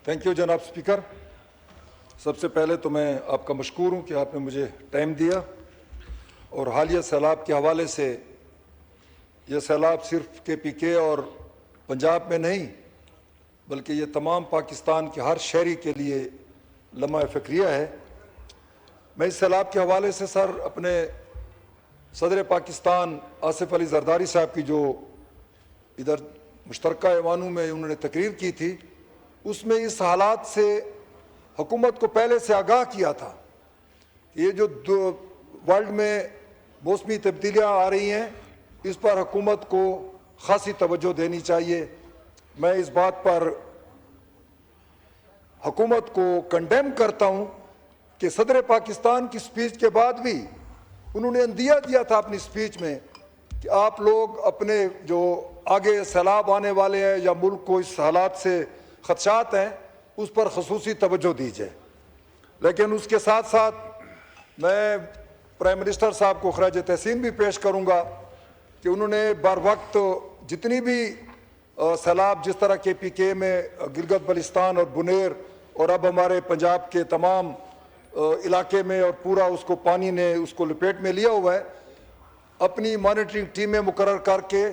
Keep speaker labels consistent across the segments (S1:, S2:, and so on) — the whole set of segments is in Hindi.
S1: थैंक यू जनाब स्पीकर। सबसे पहले तो मैं आपका मशकूर हूँ कि आपने मुझे टाइम दिया और हालिया सैलाब के हवाले से यह सैलाब सिर्फ KPK और पंजाब में नहीं बल्कि ये तमाम पाकिस्तान के हर शहरी के लिए लम्हा फ़िक्रिया है। मैं इस सैलाब के हवाले से सर अपने सदर पाकिस्तान आसिफ अली जरदारी साहब की जो इधर मुश्तरका ऐवानों में उन्होंने तकरीर की थी उसमें इस हालात से हुकूमत को पहले से आगाह किया था कि ये जो वर्ल्ड में मौसमी तब्दीलियाँ आ रही हैं इस पर हुकूमत को ख़ासी तवज्जो देनी चाहिए। मैं इस बात पर हुकूमत को कंडेम करता हूँ कि सदर पाकिस्तान की स्पीच के बाद भी उन्होंने अंदिया दिया था अपनी स्पीच में कि आप लोग अपने जो आगे सैलाब आने वाले हैं या मुल्क को इस हालात से खदशात हैं उस पर खसूसी तवज्जो दीजिए। लेकिन उसके साथ साथ मैं प्राइम मिनिस्टर साहब को खराज तहसीन भी पेश करूँगा कि उन्होंने बर वक्त जितनी भी सैलाब जिस तरह KPK में गिलगित बल्तिस्तान और बुनेर और अब हमारे पंजाब के तमाम इलाके में और पूरा उसको पानी ने उसको लपेट में लिया हुआ है, अपनी मॉनिटरिंग टीमें मुकर्रर करके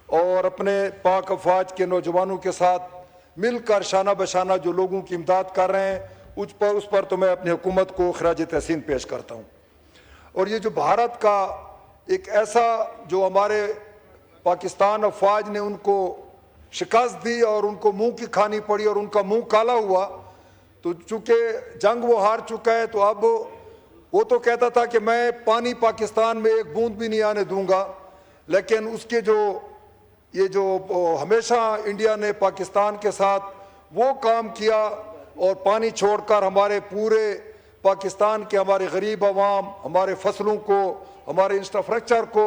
S1: और अपने पाक अफवाज के नौजवानों के साथ मिलकर शाना बशाना जो लोगों की इमदाद कर रहे हैं उस पर तो मैं अपनी हुकूमत को खराज तहसीन पेश करता हूँ। और ये जो भारत का एक ऐसा जो हमारे पाकिस्तान अफवाज ने उनको शिकस्त दी और उनको मुंह की खानी पड़ी और उनका मुंह काला हुआ, तो चूँकि जंग वो हार चुका है तो अब वो तो कहता था कि मैं पानी पाकिस्तान में एक बूंद भी नहीं आने दूंगा, लेकिन उसके जो ये जो हमेशा इंडिया ने पाकिस्तान के साथ वो काम किया और पानी छोड़कर हमारे पूरे पाकिस्तान के हमारे गरीब आवाम हमारे फसलों को हमारे इंफ्रास्ट्रक्चर को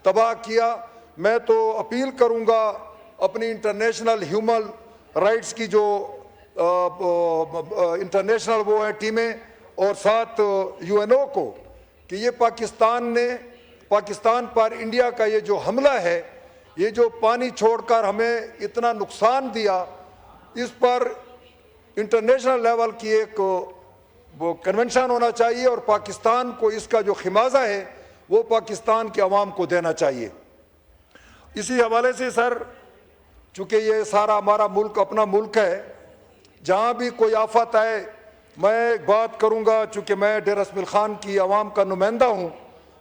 S1: तबाह किया। मैं तो अपील करूंगा अपनी इंटरनेशनल ह्यूमन राइट्स की जो इंटरनेशनल वो है टीमें और साथ UNO को कि ये पाकिस्तान पर इंडिया का ये जो हमला है, ये जो पानी छोड़कर हमें इतना नुकसान दिया, इस पर इंटरनेशनल लेवल की एक वो कन्वेंशन होना चाहिए और पाकिस्तान को इसका जो खिमाजा है वो पाकिस्तान के अवाम को देना चाहिए। इसी हवाले से सर चूँकि ये सारा हमारा मुल्क अपना मुल्क है, जहाँ भी कोई आफत आए मैं बात करूँगा। चूँकि मैं डेर इसमाइल खान की आवाम का नुमाइंदा हूँ,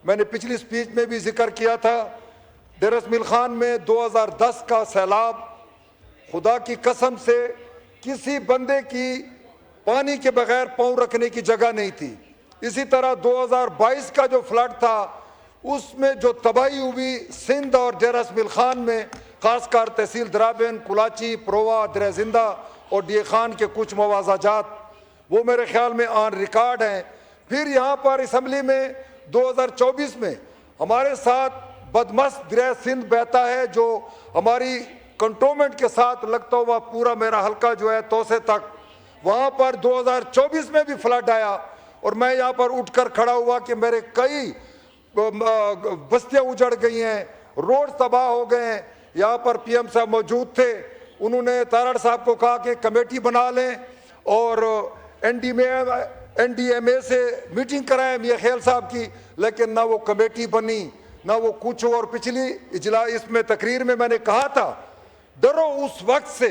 S1: मैंने पिछली स्पीच में भी जिक्र किया था डेर इसमाइल खान में 2010 का सैलाब खुदा की कसम से किसी बंदे की पानी के बगैर पाँव रखने की जगह नहीं थी। इसी तरह 2022 का जो फ्लड था उसमें जो तबाही हुई सिंध और डेर इसमाइल खान में, खासकर तहसील द्राबिन, कुलाची, प्रोवा, दर जिंदा और DA खान के कुछ मुआवजात वो मेरे ख्याल में ऑन रिकॉर्ड हैं। फिर यहाँ पर असम्बली में 2024 में हमारे साथ बदमस्त दरिया सिंध बहता है जो हमारी कंटोनमेंट के साथ लगता हुआ पूरा मेरा हल्का जो है तोसे तक, वहाँ पर 2024 में भी फ्लड आया और मैं यहाँ पर उठकर खड़ा हुआ कि मेरे कई बस्तियाँ उजड़ गई हैं, रोड तबाह हो गए हैं। यहाँ पर PM साहब मौजूद थे, उन्होंने तारड़ साहब को कहा कि कमेटी बना लें और NDMA से मीटिंग कराएं मियां ख्याल साहब की, लेकिन ना वो कमेटी बनी ना वो कुछ। और पिछली इजला इसमें तकरीर में मैंने कहा था डरो उस वक्त से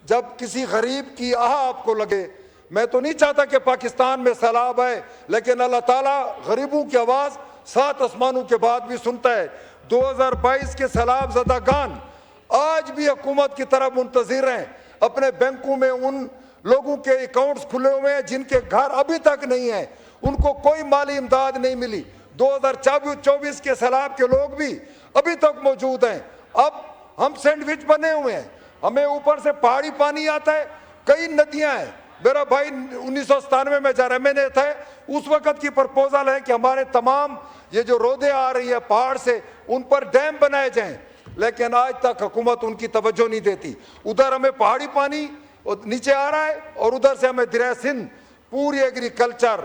S1: जब किसी गरीब की आह आपको लगे। मैं तो नहीं चाहता कि पाकिस्तान में सैलाब आए, लेकिन अल्लाह ताला गरीबों की आवाज़ 7 आसमानों के बाद भी सुनता है। 2022 के सैलाब ज़दागान आज भी हुकूमत की तरफ मुंतज़िर हैं, अपने बैंकों में उन लोगों के अकाउंट्स खुले हुए हैं जिनके घर अभी तक नहीं हैं, उनको कोई माली इमदाद नहीं मिली। 2024 के सैलाब के लोग भी अभी तक मौजूद हैं। अब हम सैंडविच बने हुए हैं, हमें ऊपर से पहाड़ी पानी आता है, कई नदियां हैं। मेरा भाई 1997 में जरमे में था, उस वक्त की प्रपोजल है कि हमारे तमाम ये जो रोदे आ रही है पहाड़ से उन पर डैम बनाए जाएं, लेकिन आज तक हुकूमत उनकी तवज्जो नहीं देती। उधर हमें पहाड़ी पानी नीचे आ रहा है और उधर से हमें दरिया सिंध, पूरी एग्रीकल्चर,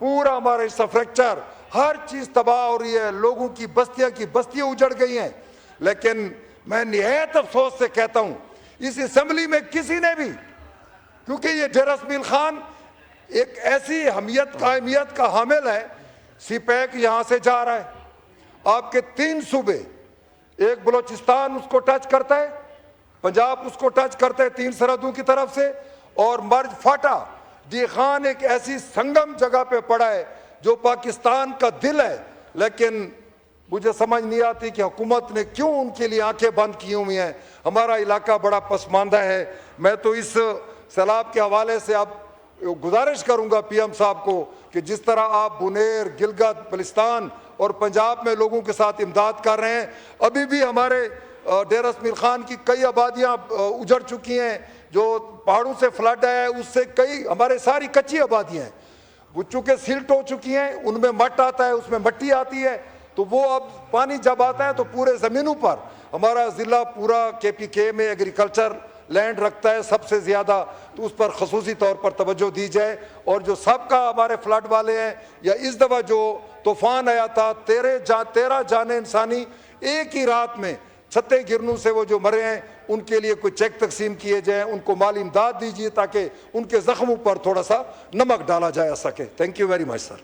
S1: पूरा हमारा इंफ्रास्ट्रक्चर, हर चीज़ तबाह हो रही है, लोगों की बस्तियाँ उजड़ गई हैं। लेकिन मैं निहायत अफसोस से कहता हूँ इस असेंबली में किसी ने भी क्योंकि ये डेरा इसमाइल खान एक ऐसी हमियत कायमियत का हामिल है। सीपैक यहाँ से जा रहा है, आपके 3 सूबे, एक बलोचिस्तान उसको टच करता है, पंजाब उसको टच करता है 3 सरहदों की तरफ से, और मर्ज फाटा डी खान एक ऐसी संगम जगह पे पड़ा है जो पाकिस्तान का दिल है। लेकिन मुझे समझ नहीं आती कि हुकूमत ने क्यों उनके लिए आंखें बंद की हुई हैं। हमारा इलाका बड़ा पसमानदा है। मैं तो इस सैलाब के हवाले से अब गुजारिश करूंगा पीएम साहब को कि जिस तरह आप बुनेर, गिलगित बल्तिस्तान और पंजाब में लोगों के साथ इमदाद कर रहे हैं, अभी भी हमारे डेरा इसमाइल खान की कई आबादियां उजड़ चुकी हैं, जो पहाड़ों से फ्लड आया है उससे कई हमारे सारी कच्ची आबादियां हैं वो चूँकि सिल्ट हो चुकी हैं, उनमें मट आता है, उसमें मट्टी आती है, तो वो अब पानी जब आता है तो पूरे ज़मीनों पर, हमारा ज़िला पूरा KPK में एग्रीकल्चर लैंड रखता है सबसे ज़्यादा, तो उस पर खसूसी तौर पर तवज्जो दी जाए। और जो सबका हमारे फ्लड वाले हैं, या इस दफ़ा जो तूफ़ान आया था 13 जाने इंसानी एक ही रात में छतें गिरने से वो जो मरे हैं, उनके लिए कोई चेक तकसीम किए जाए, उनको माली इमदाद दीजिए ताकि उनके ज़ख्मों पर थोड़ा सा नमक डाला जा सके। Thank you very much sir.